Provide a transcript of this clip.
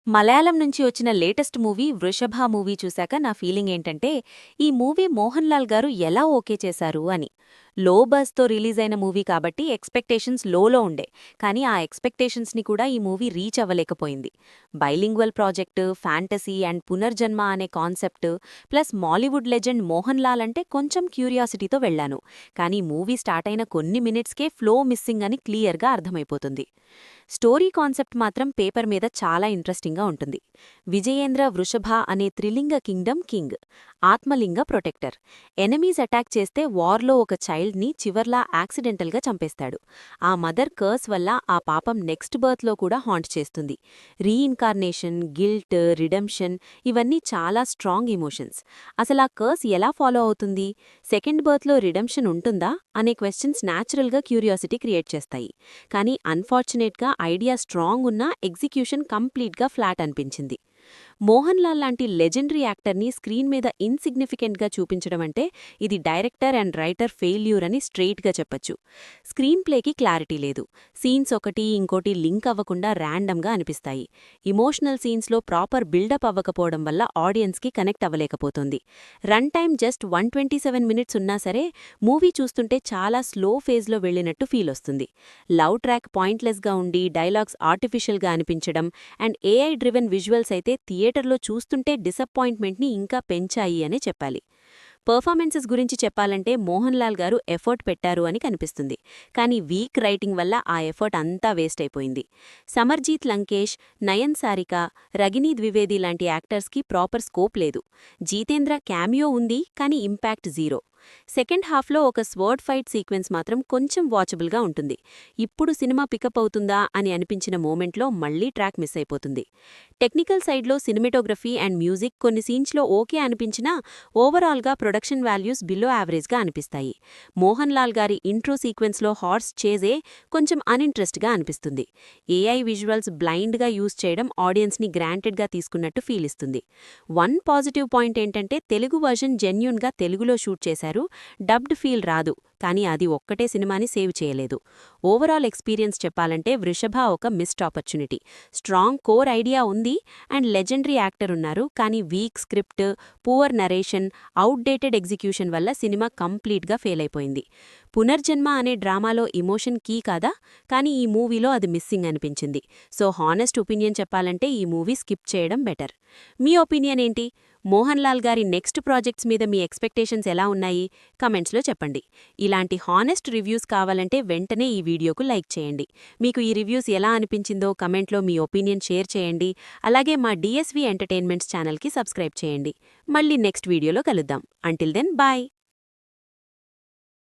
మలయాళం నుంచి వచ్చిన latest movie 'వృషభ' మూవీ చూశాక నా ఫీలింగ్ ఏంటంటే, ఈ మూవీ మోహన్ లాల్ గారు ఎలా ఓకే చేశారు అని. లో బజ్‌తో రిలీజైన మూవీ కాబట్టి ఎక్స్‌పెక్టేషన్స్ లోలో ఉండే. కానీ ఆ ఎక్స్‌పెక్టేషన్స్‌ని కూడా ఈ మూవీ రీచ్ అవ్వలేకపోయింది. బైలింగ్వల్ ప్రాజెక్టు, ఫ్యాంటసీ అండ్ పునర్జన్మ అనే concept, plus Mollywood legend Mohan Lal అంటే కొంచెం క్యూరియాసిటీతో వెళ్లాను. కానీ మూవీ స్టార్ట్ అయిన కొన్ని మినిట్స్కే ఫ్లో మిస్సింగ్ అని క్లియర్‌గా అర్థమైపోతుంది. స్టోరీ కాన్సెప్ట్ మాత్రం పేపర్ మీద చాలా ఇంట్రెస్టింగ్గా ఉంటుంది. విజయేంద్ర వృషభ అనే Trilinga kingdom king, Atmalinga protector. Enemies attack చేస్తే వార్లో ఒక చైల్డ్ని చివర్లా యాక్సిడెంటల్గా చంపేస్తాడు. ఆ మదర్ కర్స్ వల్ల ఆ పాపం నెక్స్ట్ బర్త్లో కూడా హాంట్ చేస్తుంది. రీఇన్కార్నేషన్, గిల్ట్, రిడెంప్షన్ ఇవన్నీ చాలా స్ట్రాంగ్ ఎమోషన్స్. అసలు ఆ కర్స్ ఎలా ఫాలో అవుతుంది? సెకండ్ బర్త్లో రిడెంప్షన్ ఉంటుందా అనే క్వశ్చన్స్ న్యాచురల్గా క్యూరియాసిటీ క్రియేట్ చేస్తాయి. కానీ అన్ఫార్చునేట్గా ఐడియా స్ట్రాంగ్ ఉన్నా ఎగ్జిక్యూషన్ కంప్లీట్గా ఫ్లాట్ అనిపించింది. మోహన్ లాల్ లాంటి లెజెండరీ యాక్టర్ని స్క్రీన్ మీద ఇన్సిగ్నిఫికెంట్గా చూపించడం అంటే ఇది డైరెక్టర్ అండ్ రైటర్ ఫెయిల్యూర్ అని స్ట్రెయిట్గా చెప్పొచ్చు. స్క్రీన్ ప్లేకి క్లారిటీ లేదు. సీన్స్ ఒకటి ఇంకోటి లింక్ అవ్వకుండా ర్యాండమ్గా అనిపిస్తాయి. ఇమోషనల్ సీన్స్లో ప్రాపర్ బిల్డప్ అవ్వకపోవడం వల్ల ఆడియన్స్కి కనెక్ట్ అవ్వలేకపోతుంది. రన్ టైమ్ జస్ట్ 127 మినిట్స్ ఉన్నా సరే మూవీ చూస్తుంటే చాలా స్లో ఫేజ్లో వెళ్ళినట్టు ఫీల్ వస్తుంది. లవ్ ట్రాక్ పాయింట్లెస్గా ఉండి డైలాగ్స్ ఆర్టిఫిషియల్గా అనిపించడం అండ్ ఏఐ డ్రివెన్ విజువల్స్ అయితే థియేటర్లో చూస్తుంటే డిసప్పాయింట్మెంట్ని ఇంకా పెంచాయి అనే చెప్పాలి. పర్ఫార్మెన్సెస్ గురించి చెప్పాలంటే మోహన్ లాల్ గారు ఎఫర్ట్ పెట్టారు అని కనిపిస్తుంది. కానీ వీక్ రైటింగ్ వల్ల ఆ ఎఫర్ట్ అంతా వేస్ట్ అయిపోయింది. సమర్జీత్ లంకేష్, నయన్ సారిక, రగినీ ద్వివేది లాంటి యాక్టర్స్కి ప్రాపర్ స్కోప్ లేదు. జీతేంద్ర క్యామియో ఉంది, కానీ ఇంపాక్ట్ జీరో. సెకండ్ హాఫ్లో ఒక స్వర్డ్ ఫైట్ సీక్వెన్స్ మాత్రం కొంచెం వాచబుల్గా ఉంటుంది. ఇప్పుడు సినిమా పికప్ అవుతుందా అని అనిపించిన మోమెంట్లో మళ్లీ ట్రాక్ మిస్ అయిపోతుంది. టెక్నికల్ సైడ్లో సినిమాటోగ్రఫీ అండ్ మ్యూజిక్ కొన్ని సీన్స్లో ఓకే అనిపించినా ఓవరాల్గా ప్రొడక్షన్ వాల్యూస్ బిలో యావరేజ్గా అనిపిస్తాయి. మోహన్ లాల్ గారి ఇంట్రో సీక్వెన్స్లో హార్స్ చేజే కొంచెం అన్ఇంట్రెస్ట్గా అనిపిస్తుంది. ఏఐ విజువల్స్ బ్లైండ్గా యూజ్ చేయడం ఆడియన్స్ని గ్రాంటెడ్గా తీసుకున్నట్టు ఫీల్ ఇస్తుంది. వన్ పాజిటివ్ పాయింట్ ఏంటంటే తెలుగు వర్జన్ జెన్యూన్గా తెలుగులో షూట్ చేశారు. డబ్డ్ ఫీల్ రాదు, కానీ అది ఒక్కటే సినిమాని సేవ్ చేయలేదు. ఓవరాల్ ఎక్స్పీరియన్స్ చెప్పాలంటే వృషభ ఒక missed opportunity. Strong core idea ఉంది అండ్ లెజెండరీ యాక్టర్ ఉన్నారు, కానీ week script, poor narration, outdated execution వల్ల సినిమా కంప్లీట్గా ఫెయిల్ అయిపోయింది. పునర్జన్మ అనే డ్రామాలో ఇమోషన్ కీ కాదా, కానీ ఈ మూవీలో అది మిస్సింగ్ అనిపించింది. సో హానెస్ట్ ఒపీనియన్ చెప్పాలంటే ఈ మూవీ స్కిప్ చేయడం బెటర్. మీ ఒపీనియన్ ఏంటి? మోహన్ లాల్ గారి నెక్స్ట్ ప్రాజెక్ట్స్ మీద మీ ఎక్స్పెక్టేషన్స్ ఎలా ఉన్నాయి? కమెంట్స్లో చెప్పండి. ఇలాంటి హానెస్ట్ రివ్యూస్ కావాలంటే వెంటనే ఈ వీడియోకు లైక్ చేయండి. మీకు ఈ రివ్యూస్ ఎలా అనిపించిందో కమెంట్లో మీ ఒపీనియన్ షేర్ చేయండి. అలాగే మా డిఎస్వి ఎంటర్టైన్మెంట్స్ ఛానల్కి సబ్స్క్రైబ్ చేయండి. మళ్ళీ నెక్స్ట్ వీడియోలో కలుద్దాం. Until then bye.